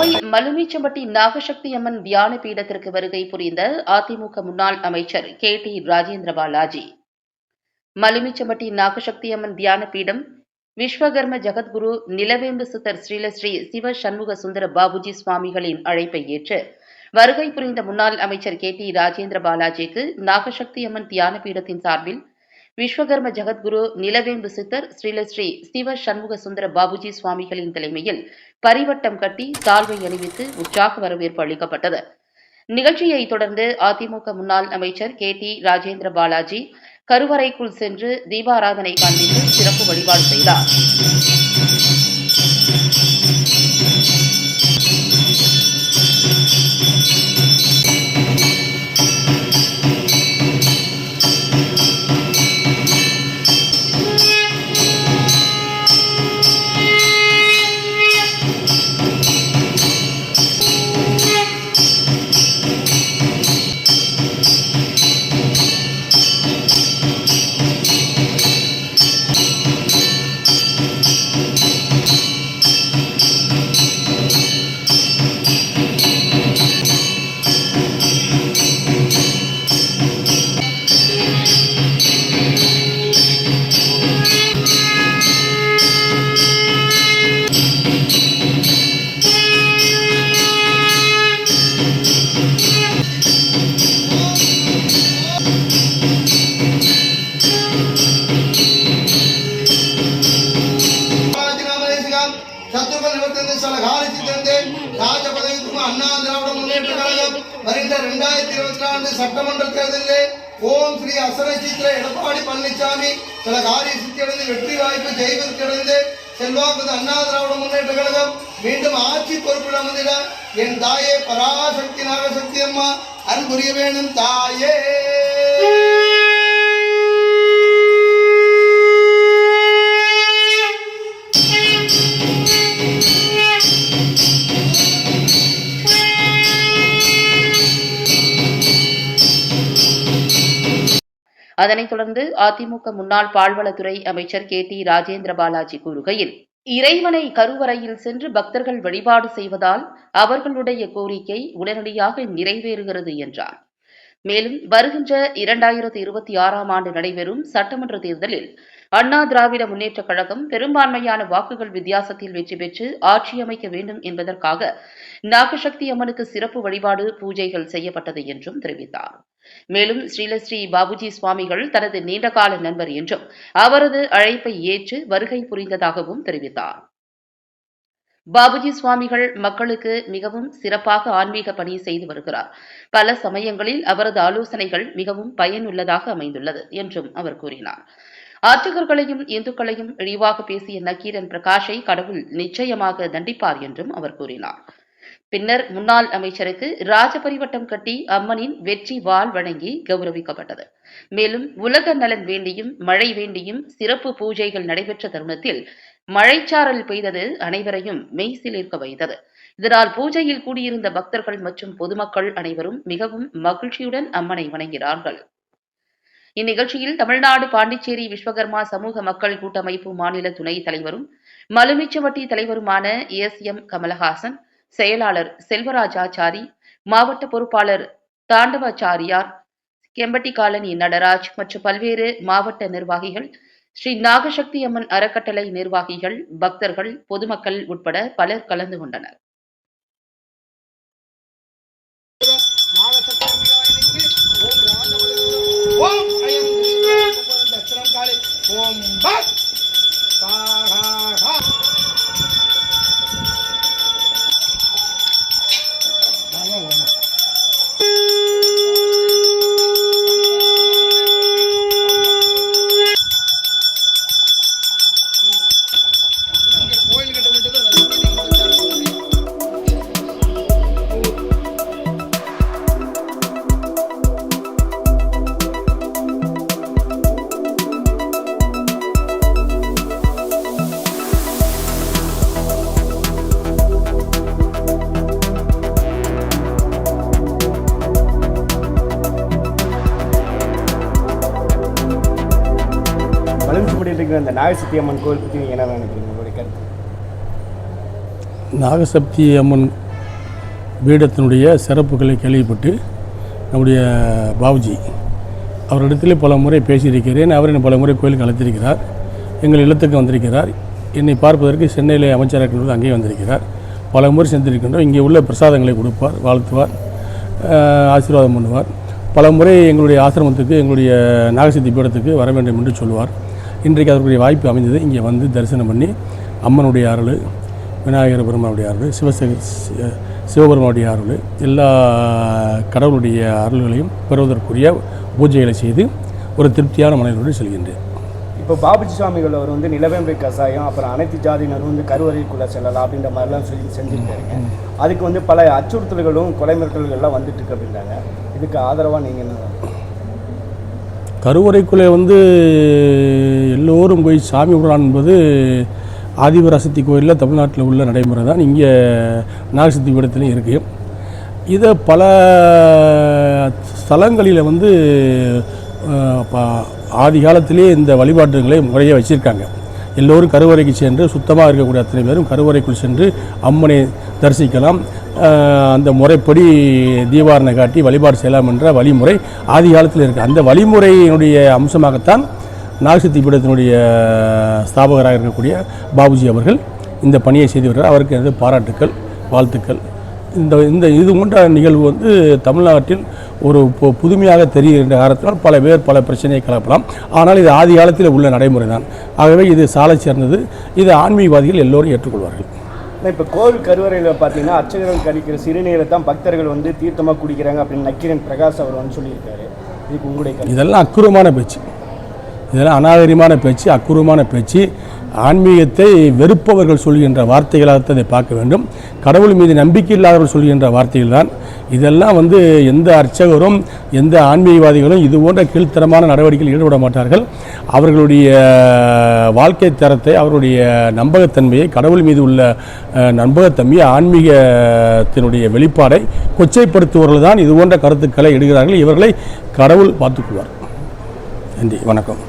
கோவை மலுமிச்சம்பட்டி நாகசக்தி அம்மன் தியான பீடத்திற்கு வருகை புரிந்த அதிமுக முன்னாள் அமைச்சர் KT ராஜேந்திர பாலாஜி. மலுமிச்சம்பட்டி நாகசக்தி அம்மன் தியான பீடம் விஸ்வகர்ம ஜகத்குரு நிலவேம்பு சித்தர் ஸ்ரீலஸ்ரீ சிவ சண்முக சுந்தர பாபுஜி சுவாமிகளின் அழைப்பை ஏற்று வருகை புரிந்த முன்னாள் அமைச்சர் KT ராஜேந்திர பாலாஜிக்கு நாகசக்தி அம்மன் தியான பீடத்தின் சார்பில் விஸ்வகர்ம ஜகத்குரு நிலவேம்பு சித்தர் ஸ்ரீலஸ்ரீ சிவ சண்முக சுந்தர பாபுஜி சுவாமிகளின் தலைமையில் பரிவட்டம் கட்டி சால்வை அணிவித்து உற்சாக வரவேற்பு அளிக்கப்பட்டது. நிகழ்ச்சியை தொடர்ந்து அதிமுக முன்னாள் அமைச்சர் KT ராஜேந்திர பாலாஜி கருவறைக்குள் சென்று தீபாராதனை காண்பித்து சிறப்பு வழிபாடு செய்தார். அண்ணா திராவிட முன்னேற்ற கழகம் வருகின்ற 2024 சட்டமன்ற தேர்தலில் ஓம் ஸ்ரீ அசனச்சித்திர எடப்பாடி பழனிசாமி சில காரிய சித்தியடைந்து வெற்றி வாய்ப்பு ஜெயிப்பதற்கிடைந்து செல்வாக்கு அண்ணா திராவிட முன்னேற்ற கழகம் மீண்டும் ஆட்சி பொறுப்பில் அமர்ந்திட என் தாயே பராசக்தி நாகசக்தி அம்மா அன்புரிய வேணும் தாயே. அதனைத் தொடர்ந்து அதிமுக முன்னாள் பால்வளத்துறை அமைச்சர் KT ராஜேந்திர பாலாஜி கூறுகையில், இறைவனை கருவறையில் சென்று பக்தர்கள் வழிபாடு செய்வதால் அவர்களுடைய கோரிக்கை உடனடியாக நிறைவேறுகிறது என்றார். மேலும் வருகின்ற 2026ஆம் ஆண்டு நடைபெறும் சட்டமன்ற தேர்தலில் அண்ணா திராவிட முன்னேற்றக் கழகம் பெரும்பான்மையான வாக்குகள் வித்தியாசத்தில் வெற்றி பெற்று ஆட்சி அமைக்க வேண்டும் என்பதற்காக நாகசக்தி அம்மனுக்கு சிறப்பு வழிபாடு பூஜைகள் செய்யப்பட்டது என்றும் தெரிவித்தார். மேலும் ஸ்ரீலஸ்ரீ பாபுஜி சுவாமிகள் தனது நீண்டகால நண்பர் என்றும் அவரது அழைப்பை ஏற்று வருகை புரிந்ததாகவும் தெரிவித்தார். பாபுஜி சுவாமிகள் மக்களுக்கு மிகவும் சிறப்பாக ஆன்மீக பணி செய்து வருகிறார். பல சமயங்களில் அவரது ஆலோசனைகள் மிகவும் பயனுள்ளதாக அமைந்துள்ளது என்றும் அவர் கூறினார். ஆர்ச்சகர்களையும் இந்துக்களையும் இழிவாக பேசிய நக்கீரன் பிரகாஷை கடவுள் நிச்சயமாக தண்டிப்பார் என்றும் அவர் கூறினார். பின்னர் முன்னாள் அமைச்சருக்கு ராஜபரிவட்டம் கட்டி அம்மனின் வெற்றி வாள் வழங்கி கௌரவிக்கப்பட்டது. மேலும் உலக நலன் வேண்டியும் மழை வேண்டியும் சிறப்பு பூஜைகள் நடைபெற்ற தருணத்தில் மழைச்சாரல் பெய்தது அனைவரையும் மெய்சிலிர்க்க வைத்தது. இதனால் பூஜையில் கூடியிருந்த பக்தர்கள் மற்றும் பொதுமக்கள் அனைவரும் மிகவும் மகிழ்ச்சியுடன் அம்மனை வணங்கினார்கள். இந்நிகழ்ச்சியில் தமிழ்நாடு பாண்டிச்சேரி விஸ்வகர்மா சமூக மக்கள் கூட்டமைப்பு மாநில துணைத் தலைவரும் மலுமிச்சம்பட்டி தலைவருமான SM கமலஹாசன், செயலாளர் செல்வராஜாச்சாரி, மாவட்ட பொறுப்பாளர் தாண்டவாச்சாரியார், கெம்பட்டி காலனி நடராஜ் மற்றும் பல்வேறு மாவட்ட நிர்வாகிகள், ஸ்ரீ நாகசக்தி அம்மன் அறக்கட்டளை நிர்வாகிகள், பக்தர்கள், பொதுமக்கள் உட்பட பலர் கலந்து கொண்டனர். அந்த நாகசக்தி அம்மன் கோவில் பற்றி நீங்கள் என்ன நினைக்கிறீங்க? உங்களுடைய கருத்து? நாகசக்தி அம்மன் பீடத்தினுடைய சிறப்புகளை கேள்விப்பட்டு நம்முடைய பாபுஜி அவரிடத்தில் பல முறை பேசியிருக்கிறேன். அவர் என்னை பல முறை கோயிலுக்கு அழைத்திருக்கிறார். எங்கள் இல்லத்துக்கு வந்திருக்கிறார். என்னை பார்ப்பதற்கு சென்னையில் அமைச்சராக இருக்கின்றது அங்கேயே வந்திருக்கிறார். பல முறை சென்றிருக்கின்றோம். இங்கே உள்ள பிரசாதங்களை கொடுப்பார், வாழ்த்துவார், ஆசீர்வாதம் பண்ணுவார். பல முறை எங்களுடைய ஆசிரமத்துக்கு, எங்களுடைய நாகசித்தி பீடத்துக்கு வர வேண்டும் என்று சொல்லுவார். இன்றைக்கு அதற்குரிய வாய்ப்பு அமைந்தது. இங்கே வந்து தரிசனம் பண்ணி அம்மனுடைய அருள், விநாயகர் பெருமானுடைய அருள், சிவபெருமானுடைய அருள், எல்லா கடவுளுடைய அருள்களையும் பெறுவதற்குரிய பூஜைகளை செய்து ஒரு திருப்தியான மனதோடு செல்கின்றேன். இப்போ பாபுஜி சுவாமிகள் அவர் வந்து நிலவேம்பை கசாயம், அப்புறம் அனைத்து ஜாதியினரும் வந்து கருவறைக்குள்ளே செல்லலாம் அப்படின்ற மாதிரிலாம் செஞ்சுருக்காருங்க. அதுக்கு வந்து பல அச்சுறுத்தல்களும் கொலை மிரட்டல்கள்லாம் வந்துட்டு இருக்கு அப்படின்றாங்க. இதுக்கு ஆதரவாக நீங்கள் என்ன? கருவறைக்குள்ளே வந்து எல்லோரும் போய் சாமி விடலாம் என்பது ஆதிபராசக்தி கோயிலில் தமிழ்நாட்டில் உள்ள நடைமுறை தான். இங்கே நாகசக்தி பீடத்துலையும் இருக்குது. இதை பல ஸ்தலங்களில் வந்து ஆதி காலத்திலே இந்த வழிபாட்டுகளை முறையாக வச்சுருக்காங்க. எல்லோரும் கருவறைக்கு சென்று சுத்தமாக இருக்கக்கூடிய அத்தனை பேரும் கருவறைக்குள் சென்று அம்மனை தரிசிக்கலாம், அந்த முறைப்படி தீபாரணை காட்டி வழிபாடு செய்யலாம் என்ற வழிமுறை ஆதி காலத்தில் இருக்குது. அந்த வழிமுறையினுடைய அம்சமாகத்தான் நாகசக்தி பீடத்தினுடைய ஸ்தாபகராக இருக்கக்கூடிய பாபுஜி அவர்கள் இந்த பணியை செய்து வருகிறார். அவருக்கு எனது பாராட்டுக்கள், வாழ்த்துக்கள். இந்த இது போன்ற நிகழ்வு வந்து தமிழ்நாட்டில் ஒரு புதுமையாக தெரிகின்ற காரணத்தினால் பல பேர் பல பிரச்சனையை கலப்பலாம். ஆனால் இது ஆதி காலத்தில் உள்ள நடைமுறை தான். ஆகவே இது சாலை சேர்ந்தது. இது ஆன்மீகவாதிகள் எல்லோரும் ஏற்றுக்கொள்வார்கள். இப்போ கோவில் கருவறையில் பார்த்தீங்கன்னா அர்ச்சகர்கள் கழிக்கிற சிறுநீரை தான் பக்தர்கள் வந்து தீர்த்தமாக குடிக்கிறாங்க அப்படின்னு நக்கீரன் பிரகாஷ் அவர் வந்து சொல்லியிருக்காரு. இதுக்கு உங்களுடைய இதெல்லாம் அக்குரமான பேச்சு, இதெல்லாம் அநாகரிகமான பேச்சு, அக்குரமான பேச்சு. ஆன்மீகத்தை வெறுப்பவர்கள் சொல்கின்ற வார்த்தைகளாக அதை பார்க்க வேண்டும். கடவுள் மீது நம்பிக்கை இல்லாதவர்கள் சொல்கின்ற வார்த்தைகள் தான் இதெல்லாம். வந்து எந்த அர்ச்சகரும் எந்த ஆன்மீகவாதிகளும் இது போன்ற கீழ்த்தரமான நடவடிக்கையில் ஈடுபட மாட்டார்கள். அவர்களுடைய வாழ்க்கை தரத்தை, அவருடைய நம்பகத்தன்மையை, கடவுள் மீது உள்ள நம்பகத்தன்மையை, ஆன்மீகத்தினுடைய வெளிப்பாடை கொச்சைப்படுத்துவர்கள் தான் இது போன்ற கருத்துக்களை இடுகிறார்கள். இவர்களை கடவுள் பார்த்துக்கொள்வார். நன்றி, வணக்கம்.